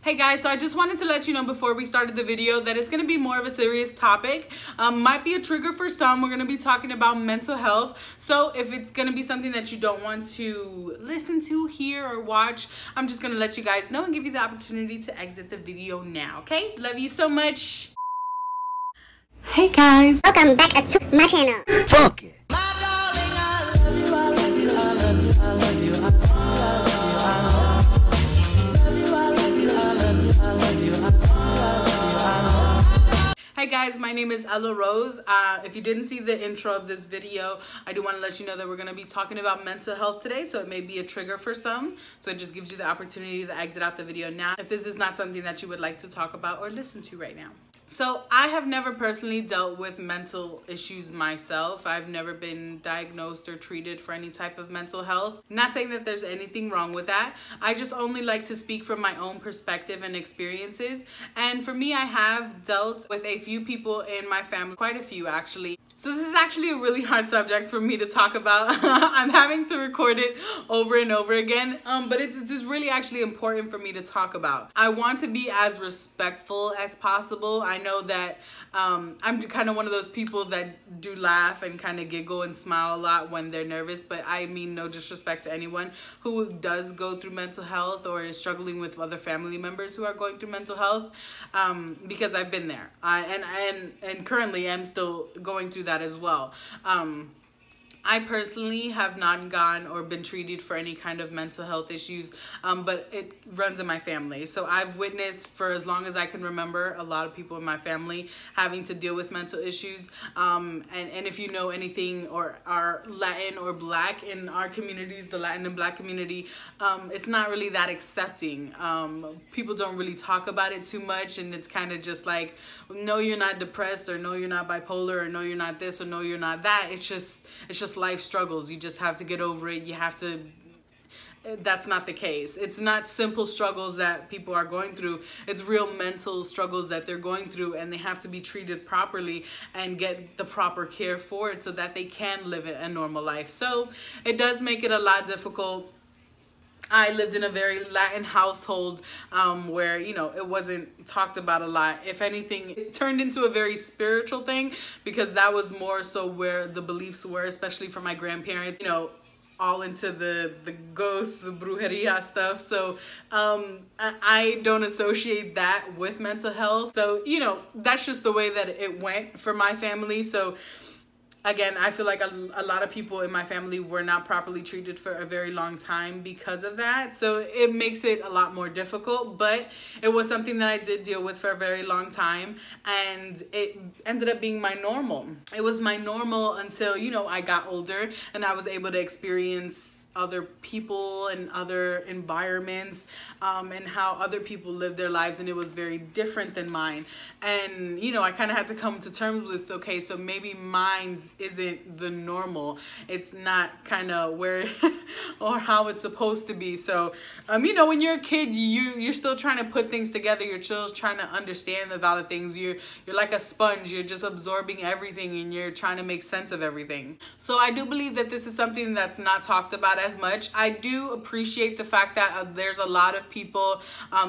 Hey guys, so I just wanted to let you know before we started the video that it's going to be more of a serious topic. Might be a trigger for some. We're going to be talking about mental health. So if it's going to be something that you don't want to listen to, hear, or watch, I'm just going to let you guys know and give you the opportunity to exit the video now, okay? Love you so much. Hey guys. Welcome back to my channel. Fuck it. Hey guys, my name is Ella Rose. If you didn't see the intro of this video, I do want to let you know that we're going to be talking about mental health today, so it may be a trigger for some. So it just gives you the opportunity to exit out the video now if this is not something that you would like to talk about or listen to right now. So I have never personally dealt with mental issues myself. I've never been diagnosed or treated for any type of mental health. Not saying that there's anything wrong with that. I just only like to speak from my own perspective and experiences. And for me, I have dealt with a few people in my family, quite a few actually. So this is actually a really hard subject for me to talk about. I'm having to record it over and over again, but it's just really actually important for me to talk about. I want to be as respectful as possible. I know that I'm kind of one of those people that do laugh and kind of giggle and smile a lot when they're nervous, but I mean no disrespect to anyone who does go through mental health or is struggling with other family members who are going through mental health, because I've been there. And currently I'm still going through that as well. I personally have not gone or been treated for any kind of mental health issues, but it runs in my family. So I've witnessed for as long as I can remember a lot of people in my family having to deal with mental issues. And if you know anything or are Latin or Black in our communities, the Latin and Black community, it's not really that accepting. People don't really talk about it too much, and it's kind of just like, no, you're not depressed, or no, you're not bipolar, or no, you're not this, or no, you're not that. It's just life struggles. You just have to get over it. You have to. That's not the case. It's not simple struggles that people are going through. It's real mental struggles that they're going through, and they have to be treated properly and get the proper care for it so that they can live a normal life. So it does make it a lot difficult. I lived in a very Latin household where, you know, it wasn't talked about a lot. If anything, it turned into a very spiritual thing, because that was more so where the beliefs were, especially for my grandparents, you know, all into the ghosts, the brujeria stuff. So I don't associate that with mental health. So, you know, that's just the way that it went for my family. So again, I feel like a lot of people in my family were not properly treated for a very long time because of that. So it makes it a lot more difficult, but it was something that I did deal with for a very long time, and it ended up being my normal. It was my normal until, you know, I got older and I was able to experience other people and other environments, and how other people live their lives, and it was very different than mine. And, you know, I kind of had to come to terms with, okay, so maybe mine isn't the normal. It's not kind of where or how it's supposed to be. So, you know, when you're a kid, you're still trying to put things together. You're still trying to understand a lot of things. You're like a sponge. You're just absorbing everything, and you're trying to make sense of everything. So I do believe that this is something that's not talked about as much. I do appreciate the fact that there's a lot of people,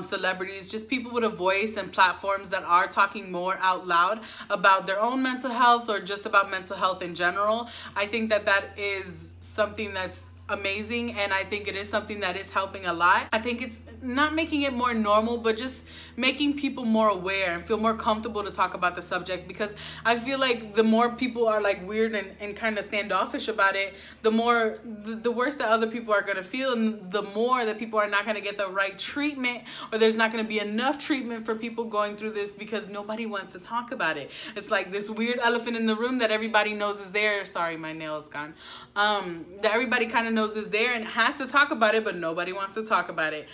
celebrities, just people with a voice and platforms that are talking more out loud about their own mental health or just about mental health in general. I think that that is something that's amazing, and I think it is something that is helping a lot. I think it's not making it more normal, but just making people more aware and feel more comfortable to talk about the subject, because I feel like the more people are like weird and kind of standoffish about it, the worse that other people are going to feel, and the more that people are not going to get the right treatment, or there's not going to be enough treatment for people going through this, because nobody wants to talk about it. It's like this weird elephant in the room that everybody knows is there. Sorry, my nail is gone. That everybody kind of knows is there and has to talk about it, but nobody wants to talk about it.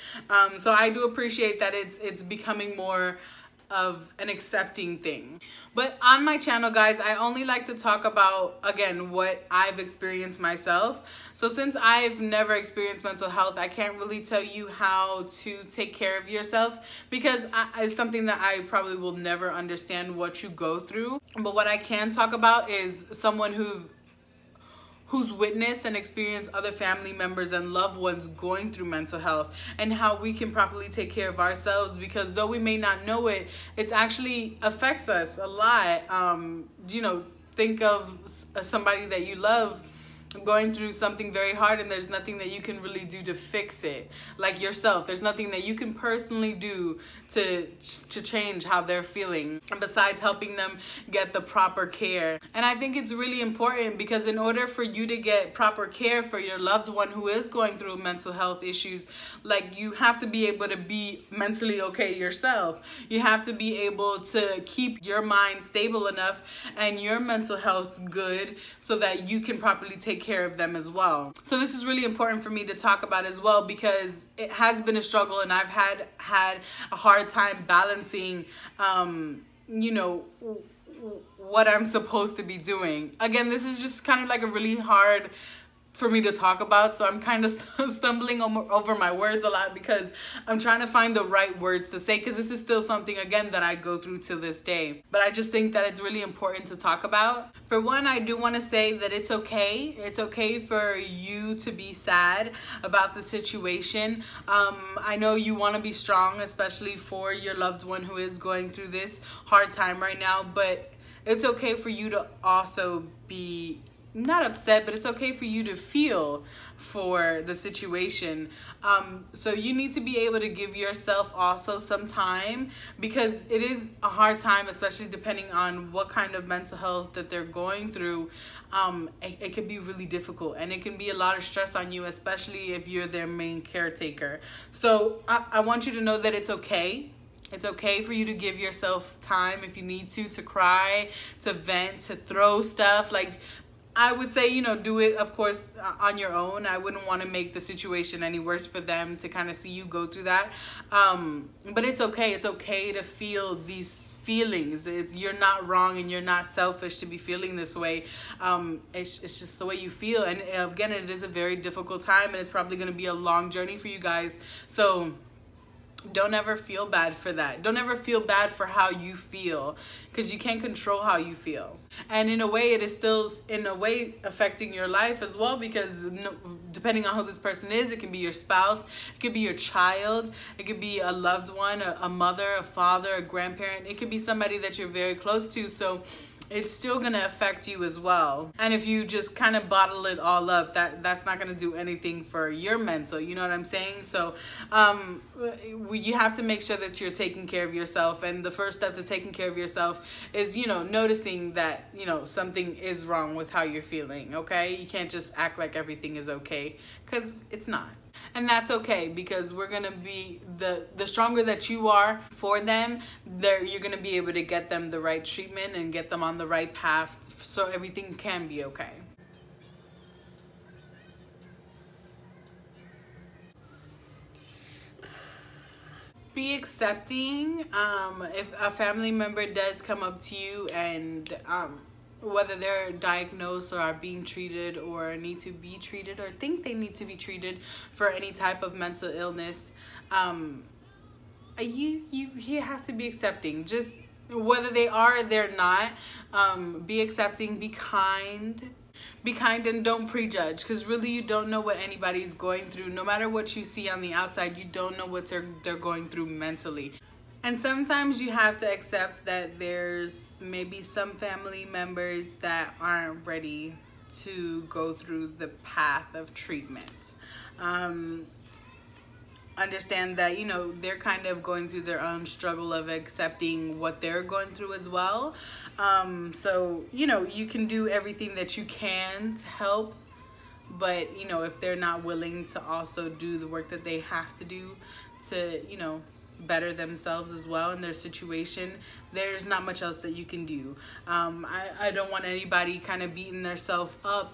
So I do appreciate that it's becoming more of an accepting thing. But on my channel, guys, I only like to talk about, again, what I've experienced myself. So since I've never experienced mental health, I can't really tell you how to take care of yourself, because it's something that I probably will never understand what you go through. But what I can talk about is someone who's witnessed and experienced other family members and loved ones going through mental health, and how we can properly take care of ourselves, because though we may not know it, it actually affects us a lot. You know, think of somebody that you love going through something very hard, and there's nothing that you can really do to fix it. Like yourself, there's nothing that you can personally do to change how they're feeling, besides helping them get the proper care. And I think it's really important, because in order for you to get proper care for your loved one who is going through mental health issues, like, you have to be able to be mentally okay yourself. You have to be able to keep your mind stable enough and your mental health good, so that you can properly take care of them as well. So this is really important for me to talk about as well, because it has been a struggle, and I've had a hard time balancing you know, what I'm supposed to be doing. Again, this is just kind of like a really hard for me to talk about, so I'm kind of stumbling over my words a lot, because I'm trying to find the right words to say, because this is still something, again, that I go through to this day. But I just think that it's really important to talk about. For one, I do want to say that it's okay. It's okay for you to be sad about the situation. I know you want to be strong, especially for your loved one who is going through this hard time right now, but it's okay for you to also be not upset, but it's okay for you to feel for the situation. So you need to be able to give yourself also some time, because it is a hard time, especially depending on what kind of mental health that they're going through. It can be really difficult, and it can be a lot of stress on you, especially if you're their main caretaker. So I want you to know that it's okay. It's okay for you to give yourself time if you need to cry, to vent, to throw stuff. Like, I would say, you know, do it, of course, on your own. I wouldn't want to make the situation any worse for them to kind of see you go through that. But it's okay. It's okay to feel these feelings. You're not wrong, and you're not selfish to be feeling this way. It's just the way you feel. And again, it is a very difficult time, and it's probably going to be a long journey for you guys. So don't ever feel bad for that. Don't ever feel bad for how you feel, because you can't control how you feel. And in a way, it is still in a way affecting your life as well, because depending on who this person is, it can be your spouse, it could be your child, it could be a loved one, a mother, a father, a grandparent. It could be somebody that you're very close to. So it's still going to affect you as well. And if you just kind of bottle it all up, that's not going to do anything for your mental, you know what I'm saying? So you have to make sure that you're taking care of yourself. And the first step to taking care of yourself is, you know, noticing that, you know, something is wrong with how you're feeling, okay? You can't just act like everything is okay, because it's not. And that's okay, because we're gonna be the stronger that you are for them, you're gonna be able to get them the right treatment and get them on the right path, so everything can be okay. Be accepting. If a family member does come up to you and whether they're diagnosed or are being treated or need to be treated or think they need to be treated for any type of mental illness, you have to be accepting. Just whether they are or they're not, be accepting, be kind and don't prejudge, because really you don't know what anybody's going through. No matter what you see on the outside, you don't know what they're going through mentally. And sometimes you have to accept that there's maybe some family members that aren't ready to go through the path of treatment. Understand that, you know, they're kind of going through their own struggle of accepting what they're going through as well. So, you know, you can do everything that you can to help, but, you know, if they're not willing to also do the work that they have to do to, you know, better themselves as well in their situation, there's not much else that you can do. I don't want anybody kind of beating themselves up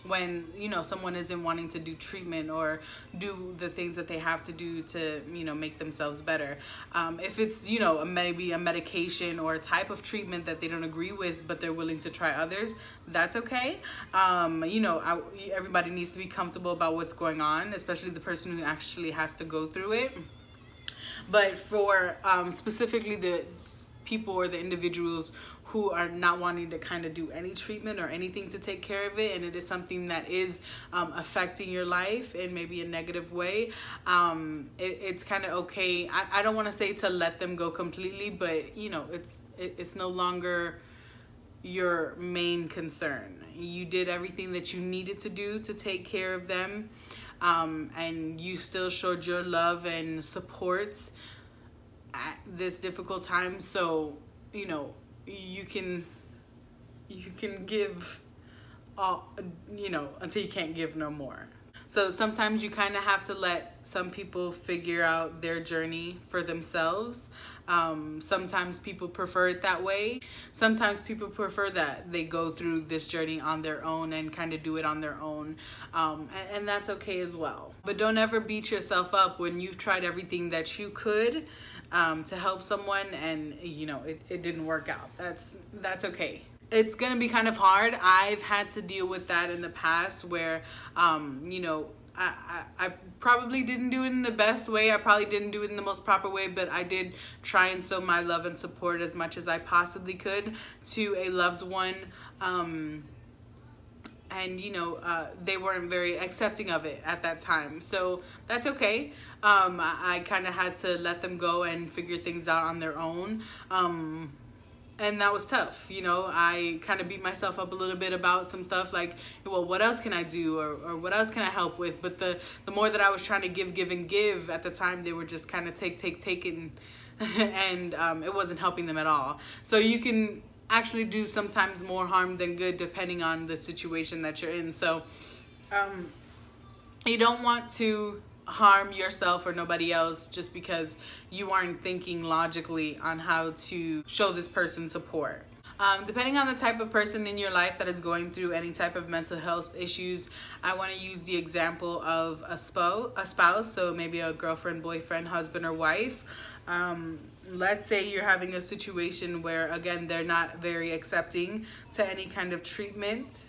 when, you know, someone isn't wanting to do treatment or do the things that they have to do to, you know, make themselves better. If it's, you know, maybe a medication or a type of treatment that they don't agree with, but they're willing to try others, that's okay. You know, everybody needs to be comfortable about what's going on, especially the person who actually has to go through it. But for specifically the people or the individuals who are not wanting to kind of do any treatment or anything to take care of it, and it is something that is affecting your life in maybe a negative way, it's kind of okay. I don't want to say to let them go completely, but you know, it's no longer your main concern. You did everything that you needed to do to take care of them, and you still showed your love and support at this difficult time. So you know, you can give all, you know, until you can't give no more. So sometimes you kind of have to let some people figure out their journey for themselves. Sometimes people prefer it that way. Sometimes people prefer that they go through this journey on their own and kind of do it on their own. And that's okay as well. But don't ever beat yourself up when you've tried everything that you could to help someone and, you know, it didn't work out. That's okay. It's gonna be kind of hard. I've had to deal with that in the past where, you know, I probably didn't do it in the best way. I probably didn't do it in the most proper way, but I did try and show my love and support as much as I possibly could to a loved one. And, you know, they weren't very accepting of it at that time. So that's okay. I kind of had to let them go and figure things out on their own. And that was tough, you know. I kind of beat myself up a little bit about some stuff like, well, what else can I do, or what else can I help with? But the more that I was trying to give at the time, they were just kind of take and it wasn't helping them at all. So you can actually do sometimes more harm than good depending on the situation that you're in. So you don't want to harm yourself or nobody else just because you aren't thinking logically on how to show this person support. Depending on the type of person in your life that is going through any type of mental health issues, I want to use the example of a spouse, so maybe a girlfriend, boyfriend, husband, or wife. Let's say you're having a situation where, again, they're not very accepting to any kind of treatment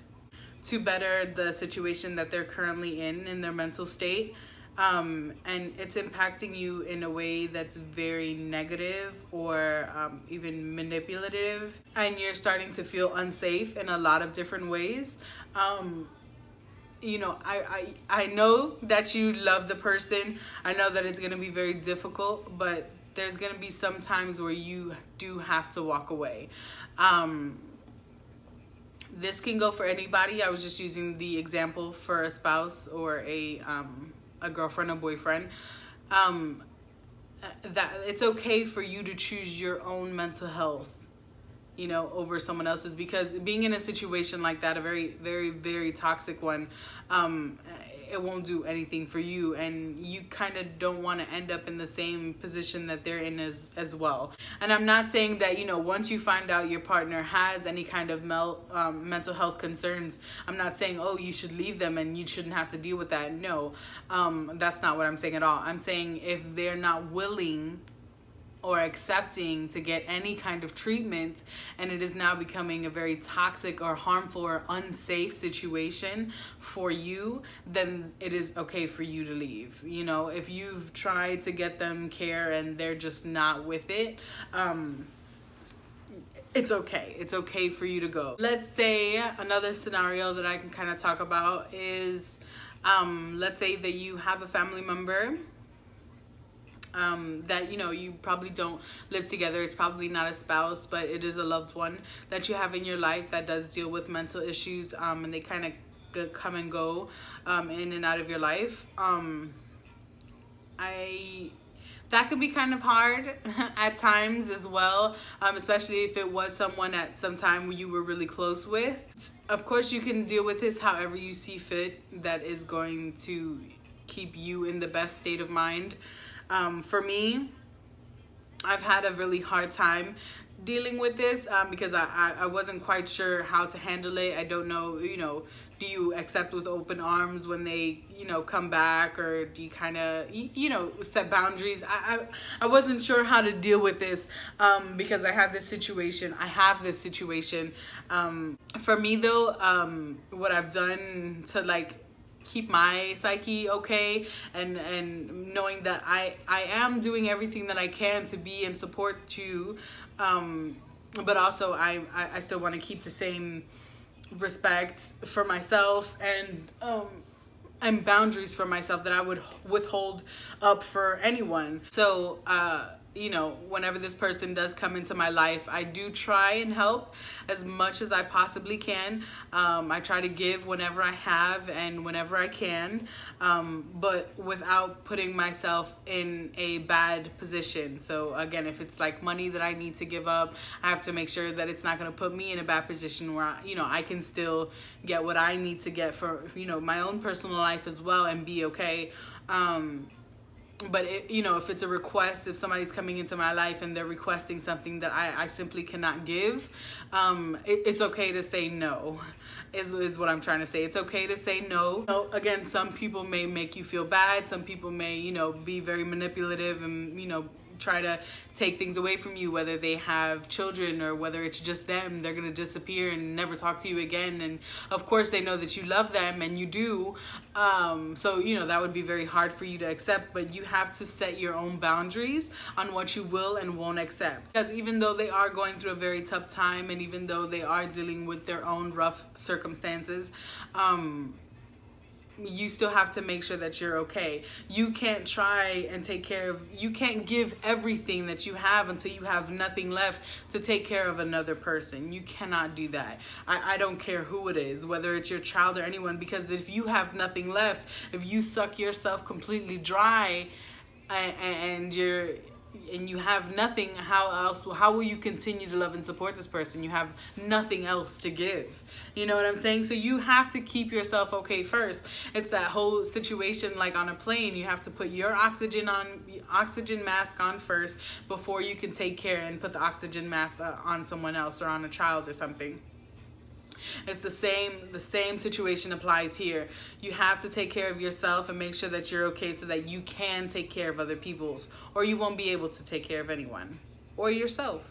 to better the situation that they're currently in their mental state. And it's impacting you in a way that's very negative or even manipulative, and you're starting to feel unsafe in a lot of different ways. You know, I know that you love the person. I know that it's going to be very difficult, but there's going to be some times where you do have to walk away. This can go for anybody. I was just using the example for a spouse or a girlfriend or boyfriend. That it's okay for you to choose your own mental health, you know, over someone else's, because being in a situation like that, a very, very, very toxic one, it won't do anything for you, and you kind of don't want to end up in the same position that they're in as well. And I'm not saying that, you know, once you find out your partner has any kind of mental health concerns, I'm not saying, oh, you should leave them and you shouldn't have to deal with that. No, that's not what I'm saying at all. I'm saying if they're not willing or accepting to get any kind of treatment, and it is now becoming a very toxic or harmful or unsafe situation for you, then it is okay for you to leave. You know, if you've tried to get them care and they're just not with it, it's okay. It's okay for you to go. Let's say another scenario that I can kind of talk about is, let's say that you have a family member that, you know, you probably don't live together. It's probably not a spouse, but it is a loved one that you have in your life that does deal with mental issues, and they kind of come and go in and out of your life. That could be kind of hard at times as well, especially if it was someone at some time you were really close with. Of course, you can deal with this however you see fit that is going to keep you in the best state of mind. For me, I've had a really hard time dealing with this because I wasn't quite sure how to handle it. I don't know, you know, do you accept with open arms when they, you know, come back, or do you kind of, you know, set boundaries? I wasn't sure how to deal with this because I have this situation. For me though, what I've done to like keep my psyche okay, and knowing that I am doing everything that I can to be and support you, but also I still want to keep the same respect for myself and boundaries for myself that I would withhold up for anyone. So you know, whenever this person does come into my life, I do try and help as much as I possibly can. I try to give whenever I have and whenever I can, but without putting myself in a bad position. So again, if it's like money that I need to give up, I have to make sure that it's not going to put me in a bad position where I can still get what I need to get for, my own personal life as well and be okay. But if it's a request, if somebody's coming into my life and they're requesting something that I simply cannot give, it's okay to say no, is what I'm trying to say. It's okay to say no. Again, some people may make you feel bad. Some people may, be very manipulative and, try to take things away from you, whether they have children or whether it's just them. They're going to disappear and never talk to you again. And of course they know that you love them, and you do. So, that would be very hard for you to accept, but you have to set your own boundaries on what you will and won't accept. Because even though they are going through a very tough time, and even though they are dealing with their own rough circumstances, you still have to make sure that you're okay. You can't try and you can't give everything that you have until you have nothing left to take care of another person. You cannot do that. I don't care who it is, whether it's your child or anyone, because if you have nothing left, if you suck yourself completely dry and you have nothing, how will you continue to love and support this person? You have nothing else to give. You know what I'm saying? So you have to keep yourself okay first. It's that whole situation like on a plane. You have to put your oxygen mask on first before you can take care and put the oxygen mask on someone else or on a child or something. It's the same situation applies here. You have to take care of yourself and make sure that you're okay so that you can take care of other people's, or you won't be able to take care of anyone or yourself.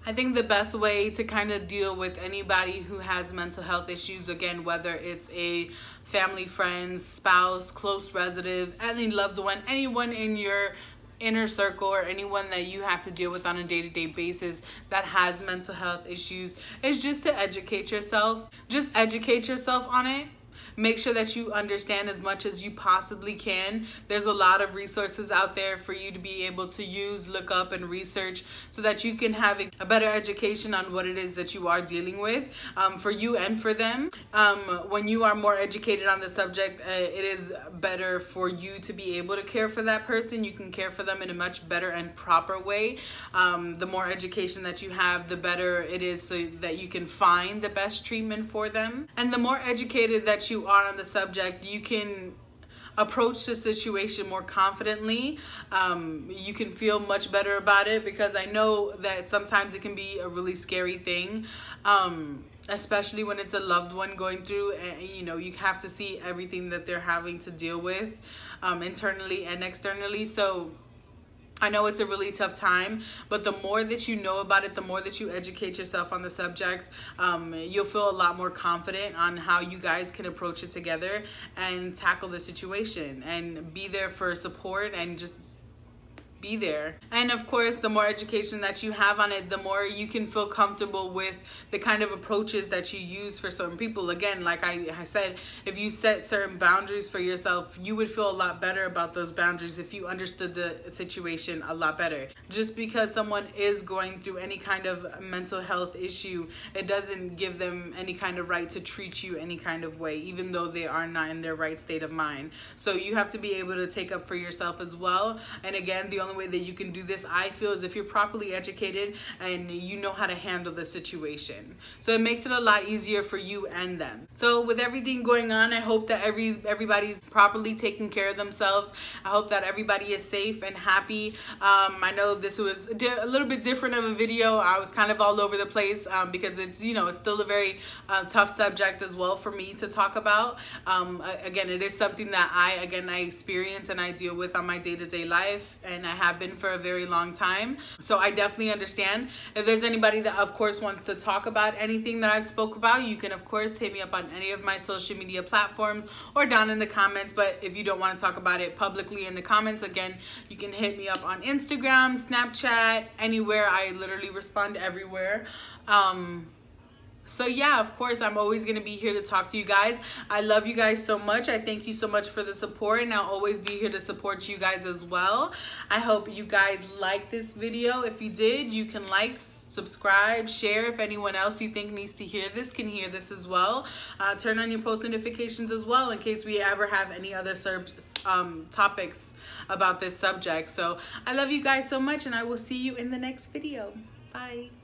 I think the best way to kind of deal with anybody who has mental health issues, again, whether it's a family, friend, spouse, close relative, any loved one, anyone in your inner circle or anyone that you have to deal with on a day-to-day basis that has mental health issues, is just to educate yourself. Just educate yourself on it. Make sure that you understand as much as you possibly can. There's a lot of resources out there for you to be able to use, look up, and research so that you can have a better education on what it is that you are dealing with, for you and for them. When you are more educated on the subject, it is better for you to be able to care for that person. You can care for them in a much better and proper way. The more education that you have, the better it is so that you can find the best treatment for them. And the more educated that you are on the subject, you can approach the situation more confidently. You can feel much better about it, because I know that sometimes it can be a really scary thing, especially when it's a loved one going through, and you have to see everything that they're having to deal with, internally and externally. So I know it's a really tough time, but the more that you know about it, the more that you educate yourself on the subject, you'll feel a lot more confident on how you guys can approach it together and tackle the situation and be there for support and just be there. And of course, the more education that you have on it, the more you can feel comfortable with the kind of approaches that you use for certain people. Again, like I said, if you set certain boundaries for yourself, you would feel a lot better about those boundaries if you understood the situation a lot better. Just because someone is going through any kind of mental health issue, it doesn't give them any kind of right to treat you any kind of way, even though they are not in their right state of mind. So you have to be able to take up for yourself as well. And again, the only way that you can do this, I feel, is if you're properly educated and you know how to handle the situation. So it makes it a lot easier for you and them. So with everything going on, I hope that everybody's properly taking care of themselves. I hope that everybody is safe and happy. I know this was a little bit different of a video. I was kind of all over the place, because it's it's still a very tough subject as well for me to talk about. Again, it is something that I experience and I deal with on my day-to-day life, and I have been for a very long time. So I definitely understand. If there's anybody that of course wants to talk about anything that I've spoke about, you can of course hit me up on any of my social media platforms or down in the comments. But if you don't want to talk about it publicly in the comments, again, you can hit me up on Instagram, Snapchat, anywhere. I literally respond everywhere. So yeah, of course, I'm always going to be here to talk to you guys. I love you guys so much. I thank you so much for the support, and I'll always be here to support you guys as well. I hope you guys like this video. If you did, you can like, subscribe, share. If anyone else you think needs to hear this can hear this as well. Turn on your post notifications as well in case we ever have any other topics about this subject. So I love you guys so much, and I will see you in the next video. Bye.